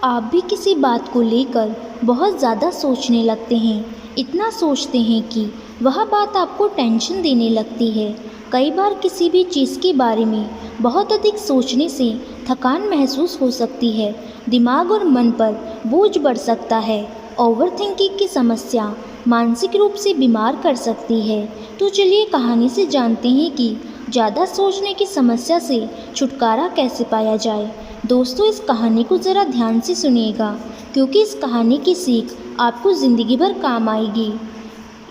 आप भी किसी बात को लेकर बहुत ज़्यादा सोचने लगते हैं, इतना सोचते हैं कि वह बात आपको टेंशन देने लगती है। कई बार किसी भी चीज़ के बारे में बहुत अधिक सोचने से थकान महसूस हो सकती है, दिमाग और मन पर बोझ बढ़ सकता है। ओवरथिंकिंग की समस्या मानसिक रूप से बीमार कर सकती है। तो चलिए कहानी से जानते हैं कि ज़्यादा सोचने की समस्या से छुटकारा कैसे पाया जाए। दोस्तों, इस कहानी को ज़रा ध्यान से सुनिएगा, क्योंकि इस कहानी की सीख आपको ज़िंदगी भर काम आएगी।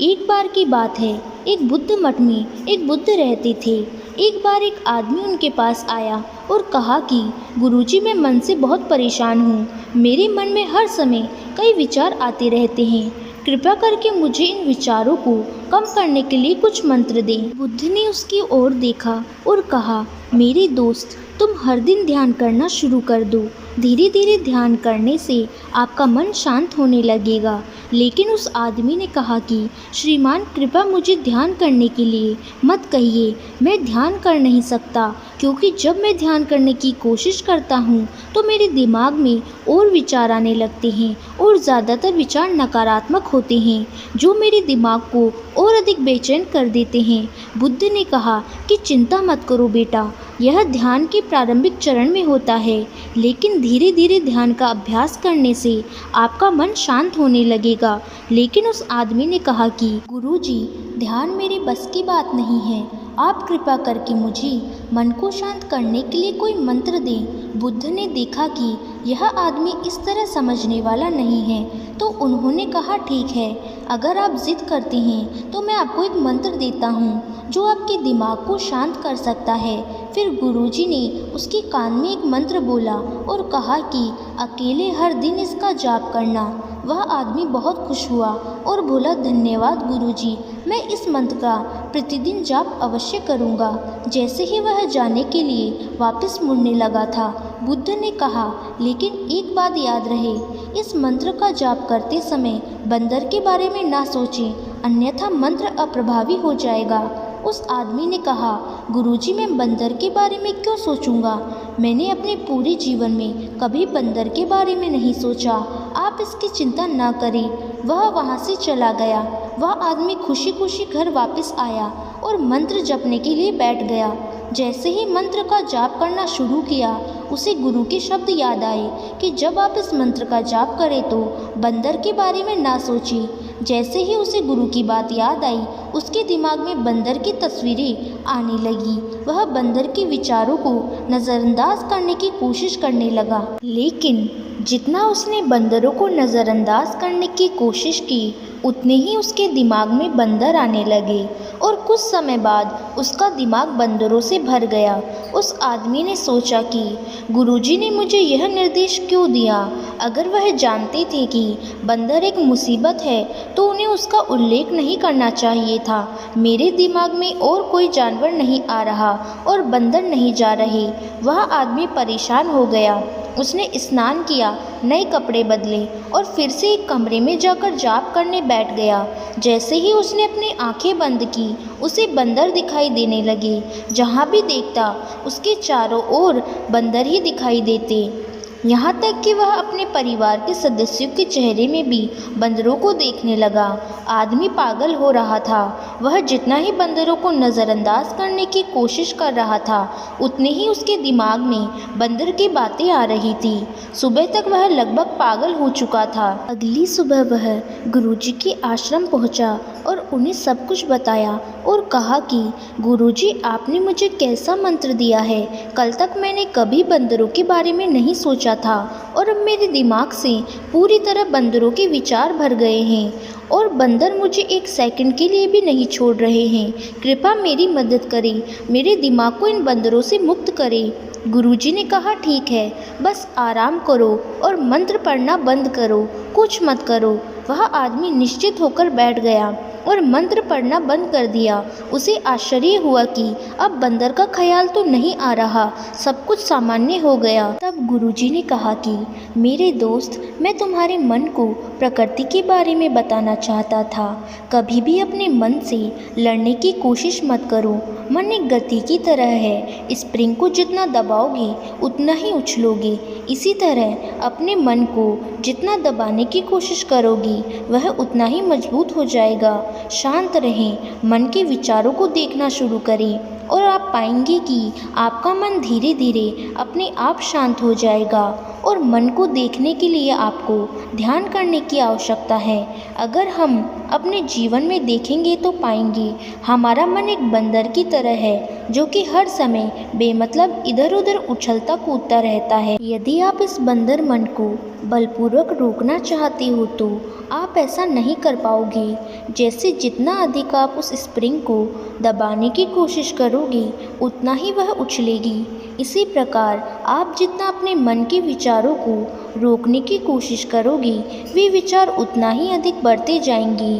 एक बार की बात है, एक बुद्ध मठ में एक बुद्ध रहते थे। एक बार एक आदमी उनके पास आया और कहा कि गुरुजी, मैं मन से बहुत परेशान हूँ। मेरे मन में हर समय कई विचार आते रहते हैं। कृपया करके मुझे इन विचारों को कम करने के लिए कुछ मंत्र दें। बुद्ध ने उसकी ओर देखा और कहा, मेरे दोस्त, तुम हर दिन ध्यान करना शुरू कर दो। धीरे धीरे ध्यान करने से आपका मन शांत होने लगेगा। लेकिन उस आदमी ने कहा कि श्रीमान, कृपया मुझे ध्यान करने के लिए मत कहिए। मैं ध्यान कर नहीं सकता, क्योंकि जब मैं ध्यान करने की कोशिश करता हूँ तो मेरे दिमाग में और विचार आने लगते हैं और ज़्यादातर विचार नकारात्मक होते हैं, जो मेरे दिमाग को और अधिक बेचैन कर देते हैं। बुद्ध ने कहा कि चिंता मत करो बेटा, यह ध्यान के प्रारंभिक चरण में होता है, लेकिन धीरे धीरे ध्यान का अभ्यास करने से आपका मन शांत होने लगेगा। लेकिन उस आदमी ने कहा कि गुरुजी, ध्यान मेरे बस की बात नहीं है। आप कृपा करके मुझे मन को शांत करने के लिए कोई मंत्र दें। बुद्ध ने देखा कि यह आदमी इस तरह समझने वाला नहीं है, तो उन्होंने कहा, ठीक है, अगर आप जिद करते हैं तो मैं आपको एक मंत्र देता हूँ जो आपके दिमाग को शांत कर सकता है। फिर गुरुजी ने उसके कान में एक मंत्र बोला और कहा कि अकेले हर दिन इसका जाप करना। वह आदमी बहुत खुश हुआ और बोला, धन्यवाद गुरुजी, मैं इस मंत्र का प्रतिदिन जाप अवश्य करूँगा। जैसे ही वह जाने के लिए वापस मुड़ने लगा था, बुद्ध ने कहा, लेकिन एक बात याद रहे, इस मंत्र का जाप करते समय बंदर के बारे में ना सोचें, अन्यथा मंत्र अप्रभावी हो जाएगा। उस आदमी ने कहा, गुरुजी, मैं बंदर के बारे में क्यों सोचूंगा? मैंने अपने पूरे जीवन में कभी बंदर के बारे में नहीं सोचा। आप इसकी चिंता ना करें। वह वहाँ से चला गया। वह आदमी खुशी खुशी घर वापस आया और मंत्र जपने के लिए बैठ गया। जैसे ही मंत्र का जाप करना शुरू किया, उसे गुरु के शब्द याद आए कि जब आप इस मंत्र का जाप करें तो बंदर के बारे में ना सोचें। जैसे ही उसे गुरु की बात याद आई, उसके दिमाग में बंदर की तस्वीरें आने लगी। वह बंदर के विचारों को नज़रअंदाज करने की कोशिश करने लगा। लेकिन जितना उसने बंदरों को नज़रअंदाज करने की कोशिश की, उतने ही उसके दिमाग में बंदर आने लगे और कुछ समय बाद उसका दिमाग बंदरों से भर गया। उस आदमी ने सोचा कि गुरुजी ने मुझे यह निर्देश क्यों दिया? अगर वह जानते थे कि बंदर एक मुसीबत है तो उन्हें उसका उल्लेख नहीं करना चाहिए था। मेरे दिमाग में और कोई जानवर नहीं आ रहा और बंदर नहीं जा रहे। वह आदमी परेशान हो गया। उसने स्नान किया, नए कपड़े बदले और फिर से एक कमरे में जाकर जाप करने बैठ गया। जैसे ही उसने अपनी आंखें बंद की, उसे बंदर दिखाई देने लगे। जहाँ भी देखता, उसके चारों ओर बंदर ही दिखाई देते। यहाँ तक कि वह अपने परिवार के सदस्यों के चेहरे में भी बंदरों को देखने लगा। आदमी पागल हो रहा था। वह जितना ही बंदरों को नज़रअंदाज करने की कोशिश कर रहा था, उतने ही उसके दिमाग में बंदर की बातें आ रही थी। सुबह तक वह लगभग पागल हो चुका था। अगली सुबह वह गुरुजी के आश्रम पहुँचा और उन्हें सब कुछ बताया और कहा कि गुरुजी, आपने मुझे कैसा मंत्र दिया है? कल तक मैंने कभी बंदरों के बारे में नहीं सोचा था और अब मेरे दिमाग से पूरी तरह बंदरों के विचार भर गए हैं और बंदर मुझे एक सेकंड के लिए भी नहीं छोड़ रहे हैं। कृपया मेरी मदद करें, मेरे दिमाग को इन बंदरों से मुक्त करें। गुरुजी ने कहा, ठीक है, बस आराम करो और मंत्र पढ़ना बंद करो, कुछ मत करो। वह आदमी निश्चित होकर बैठ गया। और मंत्र पढ़ना बंद कर दिया। उसे आश्चर्य हुआ कि अब बंदर का ख्याल तो नहीं आ रहा, सब कुछ सामान्य हो गया। तब गुरुजी ने कहा कि मेरे दोस्त, मैं तुम्हारे मन को प्रकृति के बारे में बताना चाहता था। कभी भी अपने मन से लड़ने की कोशिश मत करो। मन एक गति की तरह है, स्प्रिंग को जितना दबाओगे उतना ही उछलोगे। इसी तरह अपने मन को जितना दबाने की कोशिश करोगी वह उतना ही मजबूत हो जाएगा। शांत रहें, मन के विचारों को देखना शुरू करें और आप पाएंगे कि आपका मन धीरे धीरे अपने आप शांत हो जाएगा। और मन को देखने के लिए आपको ध्यान करने की आवश्यकता है। अगर हम अपने जीवन में देखेंगे तो पाएंगे हमारा मन एक बंदर की तरह है जो कि हर समय बेमतलब इधर उधर उछलता कूदता रहता है। यदि आप इस बंदर मन को बलपूर्वक रोकना चाहते हो तो आप ऐसा नहीं कर पाओगे। जैसे जितना अधिक आप उस स्प्रिंग को दबाने की कोशिश करोगे उतना ही वह उछलेगी। इसी प्रकार आप जितना अपने मन के विचारों को रोकने की कोशिश करोगे वे विचार उतना ही अधिक बढ़ते जाएंगे।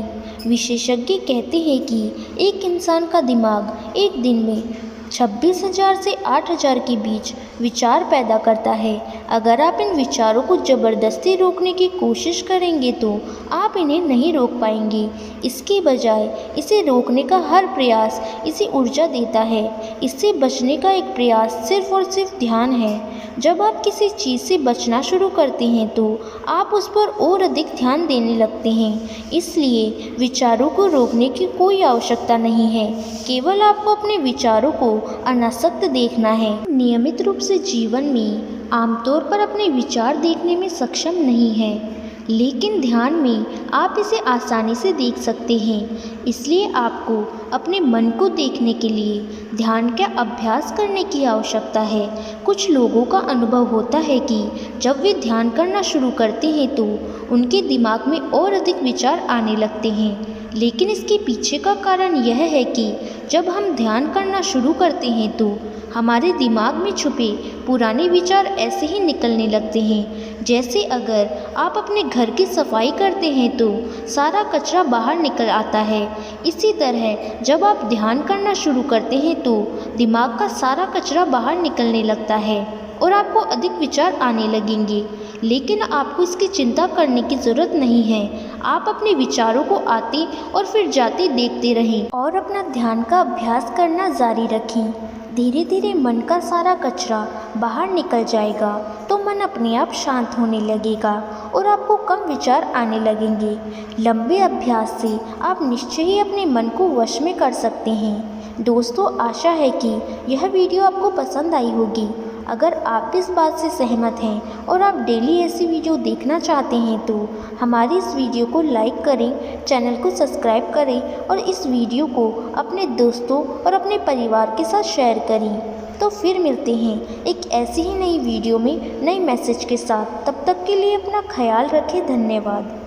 विशेषज्ञ कहते हैं कि एक इंसान का दिमाग एक दिन में 26,000 से 8,000 के बीच विचार पैदा करता है। अगर आप इन विचारों को ज़बरदस्ती रोकने की कोशिश करेंगे तो आप इन्हें नहीं रोक पाएंगे। इसके बजाय इसे रोकने का हर प्रयास इसे ऊर्जा देता है। इससे बचने का एक प्रयास सिर्फ और सिर्फ ध्यान है। जब आप किसी चीज़ से बचना शुरू करते हैं तो आप उस पर और अधिक ध्यान देने लगते हैं। इसलिए विचारों को रोकने की कोई आवश्यकता नहीं है, केवल आपको अपने विचारों को अनासक्त देखना है। नियमित रूप से जीवन में आमतौर पर अपने विचार देखने में सक्षम नहीं है, लेकिन ध्यान में आप इसे आसानी से देख सकते हैं। इसलिए आपको अपने मन को देखने के लिए ध्यान का अभ्यास करने की आवश्यकता है। कुछ लोगों का अनुभव होता है कि जब वे ध्यान करना शुरू करते हैं तो उनके दिमाग में और अधिक विचार आने लगते हैं, लेकिन इसके पीछे का कारण यह है कि जब हम ध्यान करना शुरू करते हैं तो हमारे दिमाग में छुपे पुराने विचार ऐसे ही निकलने लगते हैं। जैसे अगर आप अपने घर की सफाई करते हैं तो सारा कचरा बाहर निकल आता है। इसी तरह जब आप ध्यान करना शुरू करते हैं तो दिमाग का सारा कचरा बाहर निकलने लगता है और आपको अधिक विचार आने लगेंगे। लेकिन आपको इसकी चिंता करने की ज़रूरत नहीं है। आप अपने विचारों को आते और फिर जाते देखते रहें और अपना ध्यान का अभ्यास करना जारी रखें। धीरे धीरे मन का सारा कचरा बाहर निकल जाएगा तो मन अपने आप शांत होने लगेगा और आपको कम विचार आने लगेंगे। लंबे अभ्यास से आप निश्चय ही अपने मन को वश में कर सकते हैं। दोस्तों, आशा है कि यह वीडियो आपको पसंद आई होगी। अगर आप इस बात से सहमत हैं और आप डेली ऐसी वीडियो देखना चाहते हैं तो हमारी इस वीडियो को लाइक करें, चैनल को सब्सक्राइब करें और इस वीडियो को अपने दोस्तों और अपने परिवार के साथ शेयर करें। तो फिर मिलते हैं एक ऐसी ही नई वीडियो में नए मैसेज के साथ। तब तक के लिए अपना ख्याल रखें। धन्यवाद।